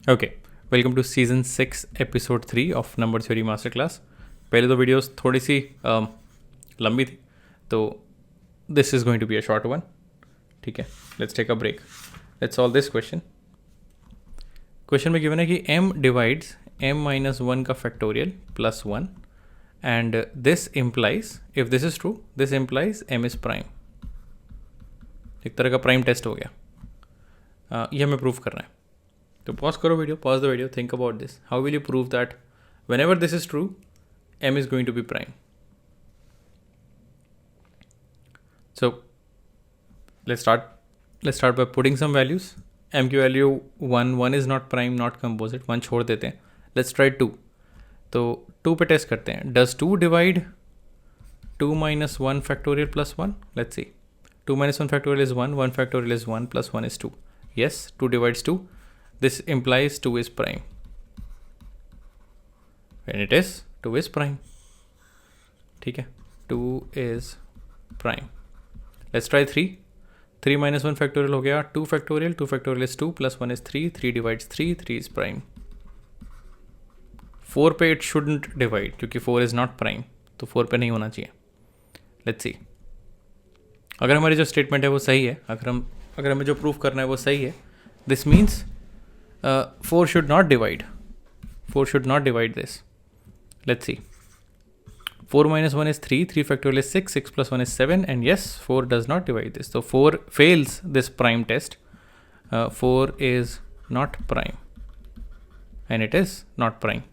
Okay, welcome to season 6 episode 3 of number theory master class. पहले तो videos थोड़ी सी लंबी थी, तो this is going to be a short one. ठीक है, let's take a break, let's solve this question. Question में गिवन है कि m divides m minus one का factorial plus one and this implies, if this is true, this implies m is prime. एक तरह का prime test हो गया। ये हमें प्रूव करना है। तो pause करो video, pause the video, think about this. How will you prove that whenever this is true, m is going to be prime? So let's start by putting some values. m की value 1 is not prime, not composite, 1 छोड़ देते हैं. Let's try 2. तो 2 पे test करते हैं. Does 2 divide 2 minus 1 factorial plus 1? Let's see. 2 minus 1 factorial is 1, 1 factorial is 1, plus 1 is 2. Yes, 2 divides 2. This implies 2 is prime. When it is, 2 is prime. ठीक है, 2 is prime. Let's try 3. 3 minus 1 factorial हो गया 2 factorial. 2 factorial is 2, plus 1 is 3. 3 divides 3, 3 is prime. 4 पे it shouldn't divide क्योंकि 4 is not prime, तो 4 पे नहीं होना चाहिए. Let's see. अगर हमारी जो स्टेटमेंट है वो सही है, अगर हमें जो प्रूफ करना है वो सही है, this means 4 should not divide. 4 should not divide this. Let's see. 4 minus 1 is 3. 3 factorial is 6. 6 plus 1 is 7. And yes, 4 does not divide this. So 4 fails this prime test. 4 is not prime. And it is not prime.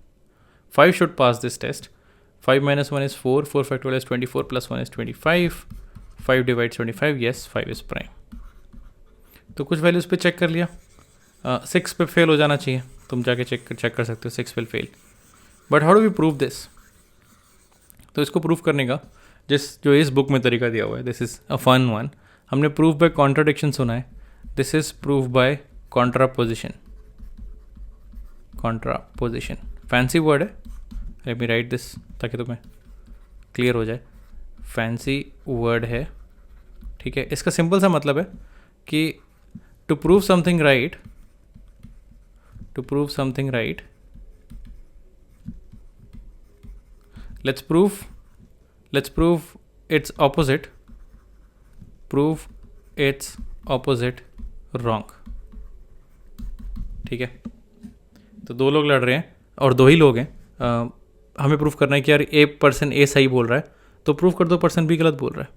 5 should pass this test. 5 minus 1 is 4. 4 factorial is 24 plus 1 is 25. 5 divides 25. Yes, 5 is prime. तो कुछ values पे check कर लिया. 6 पे fail हो जाना चाहिए, तुम जाके चेक कर सकते हो. 6 will fail. But how do we prove this? तो इसको प्रूव करने का जो इस बुक में तरीका दिया हुआ है, this is a fun one. हमने प्रूफ बाय कॉन्ट्राडिक्शन सुना है. This is proof by contraposition. Contraposition fancy word है. लेट मी राइट दिस ताकि तुम्हें क्लियर हो जाए. फैंसी वर्ड है, ठीक है. इसका सिंपल सा मतलब है कि to prove something right, let's prove its opposite. Prove its opposite wrong. ठीक है, तो दो लोग लड़ रहे हैं और दो ही लोग हैं. हमें प्रूफ करना है कि यार ए पर्सन ए सही बोल रहा है, तो प्रूफ कर दो पर्सन बी गलत बोल रहा है.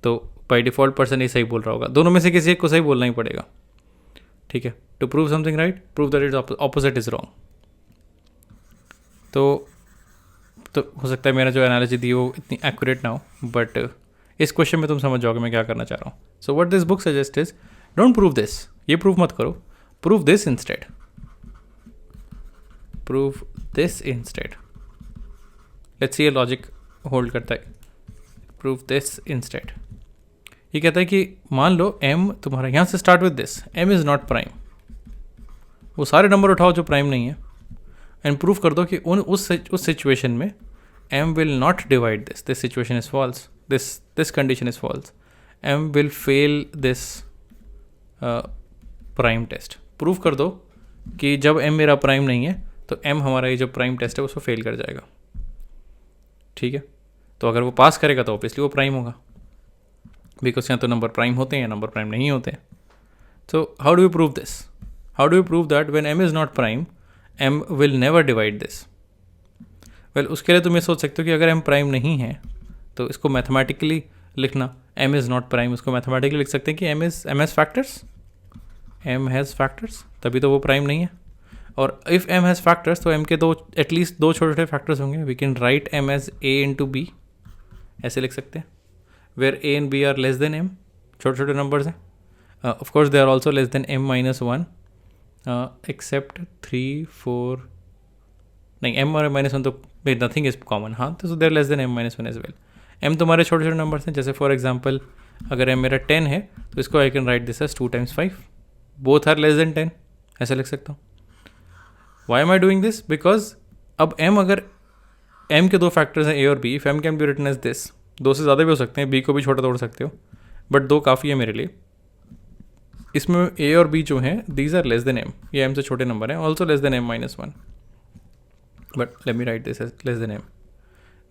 तो बाय डिफ़ॉल्ट पर्सन ए सही बोल रहा होगा. दोनों में से किसी एक को सही बोलना ही पड़ेगा. ठीक है, to prove something right, prove that its opposite is wrong. तो हो सकता है मेरा जो एनालॉजी दी वो इतनी एक्यूरेट ना हो, बट इस क्वेश्चन में तुम समझ जाओगे मैं क्या करना चाह रहा हूँ. So what this book suggest is, don't prove this. ये प्रूव मत करो, prove this instead. Prove this instead. Let's see ये लॉजिक होल्ड करता है. Prove this instead. ये कहता है कि मान लो m तुम्हारा यहाँ से start with this, m is not prime. वो सारे नंबर उठाओ जो प्राइम नहीं है एंड प्रूव कर दो कि उस सिचुएशन में m will not divide this. This situation is false. This condition is false. m will fail this prime test. Prove कर दो कि जब m मेरा प्राइम नहीं है तो m हमारा ये जो प्राइम टेस्ट है उसको फेल कर जाएगा. ठीक है, तो अगर वो पास करेगा तो ऑब्वियसली वो प्राइम होगा, बिकॉज यहाँ तो नंबर प्राइम होते हैं या नंबर प्राइम नहीं होते हैं. So how do you prove this? How do you prove that when m is not prime m will never divide this? Well, उसके लिए तुम ये सोच सकते हो कि अगर m प्राइम नहीं है तो इसको मैथमेटिकली लिखना. m इज़ नॉट प्राइम, उसको मैथमेटिकली लिख सकते हैं कि m has factors. m has factors, तभी तो वो प्राइम नहीं है. और इफ़ m हैज़ फैक्टर्स तो m के एटलीस्ट दो छोटे छोटे फैक्टर्स होंगे. We can write m as a into b, ऐसे लिख सकते हैं. Where a and b are less than m, छोटे छोटे नंबर्स हैं. Of course they are also less than m minus 1, except 3, 4, नहीं m और m minus 1 तो nothing is common. हाँ, तो they are less than m minus 1 as well. m तुम्हारे छोटे छोटे नंबर्स हैं. जैसे फॉर एग्जाम्पल अगर m मेरा 10 है तो इसको I can write this as 2 times 5. Both are less than 10, ऐसे लिख सकता हूँ. Why am I doing this? Because अब m अगर m के दो फैक्टर्स हैं a और b, if m can be written as this, दो से ज़्यादा भी हो सकते हैं, बी को भी छोटा तोड़ सकते हो, बट दो काफ़ी है मेरे लिए. इसमें a और b जो हैं these are less than m, ये m से छोटे नंबर हैं, also less than m - 1, but let me write this as less than m.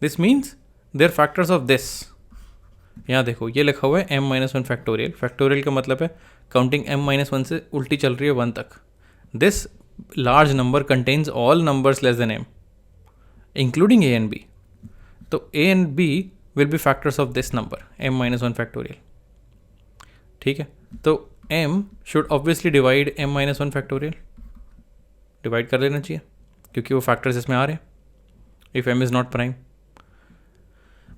This means there factors of this. यहाँ देखो ये लिखा हुआ है m - 1 फैक्टोरियल. फैक्टोरियल का मतलब है काउंटिंग m - 1 से उल्टी चल रही है 1 तक. This large number contains all numbers less than m including a and b. तो a and b will be factors of this number m - 1 factorial. ठीक है, तो m should obviously divide m - 1 factorial. Divide कर लेना चाहिए क्योंकि वो factors इसमें आ रहे हैं if m is not prime.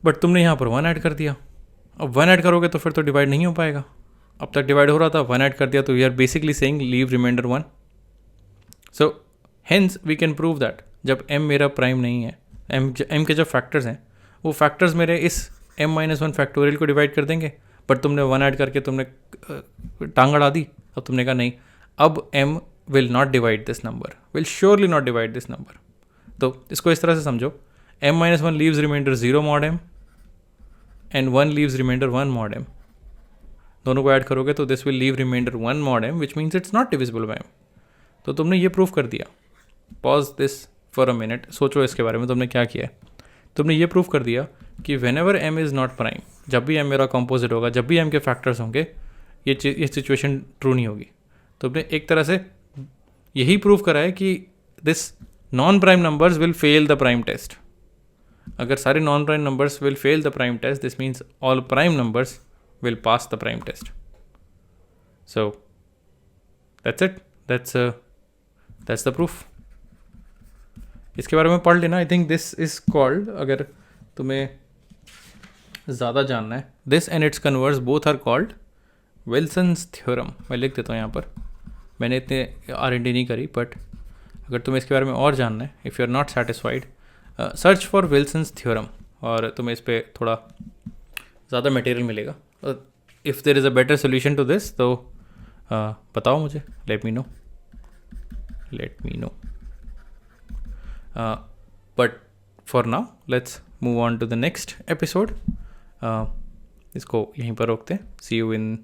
But तुमने यहाँ पर 1 ऐड कर दिया. अब 1 ऐड करोगे तो फिर तो डिवाइड नहीं हो पाएगा. अब तक डिवाइड हो रहा था, 1 ऐड कर दिया तो we are basically saying leave remainder 1. So hence we can prove that जब m मेरा प्राइम नहीं है, m के जो फैक्टर्स हैं वो फैक्टर्स मेरे इस m - 1 फैक्टोरियल को डिवाइड कर देंगे. बट तुमने 1 ऐड करके तुमने टांग अड़ा दी. अब तुमने कहा नहीं, अब m will not divide this number, will surely not divide this number. तो इसको इस तरह से समझो, m - 1 leaves remainder 0 mod m and 1 leaves remainder 1 mod m. दोनों को ऐड करोगे तो this will leave remainder 1 mod m which means it's not divisible by m. तो तुमने ये प्रूव कर दिया. Pause this for a minute, सोचो इसके बारे में तुमने क्या किया है. तुमने ये प्रूव कर दिया कि when ever m is not prime, जब भी m मेरा कॉम्पोजिट होगा, जब भी m के फैक्टर्स होंगे, ये सिचुएशन ट्रू नहीं होगी. तुमने एक तरह से यही प्रूव करा है कि this non prime numbers will fail the prime test. अगर सारे non prime numbers will fail the prime test, this means all prime numbers will pass the prime test. So that's it, that's the proof. इसके बारे में पढ़ लेना. I think this is called, अगर तुम्हें ज़्यादा जानना है, this and its converse both are called Wilson's theorem. मैं लिख देता हूँ यहाँ पर, मैंने इतने R&D नहीं करी, बट अगर तुम्हें इसके बारे में और जानना है, if you are not satisfied, search for Wilson's theorem और तुम्हें इस पर थोड़ा ज़्यादा मटेरियल मिलेगा. If there is a better solution to this तो बताओ मुझे, let me know. But for now, let's move on to the next episode. इसको यहीं पर रोकते हैं. See you in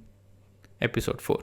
episode 4.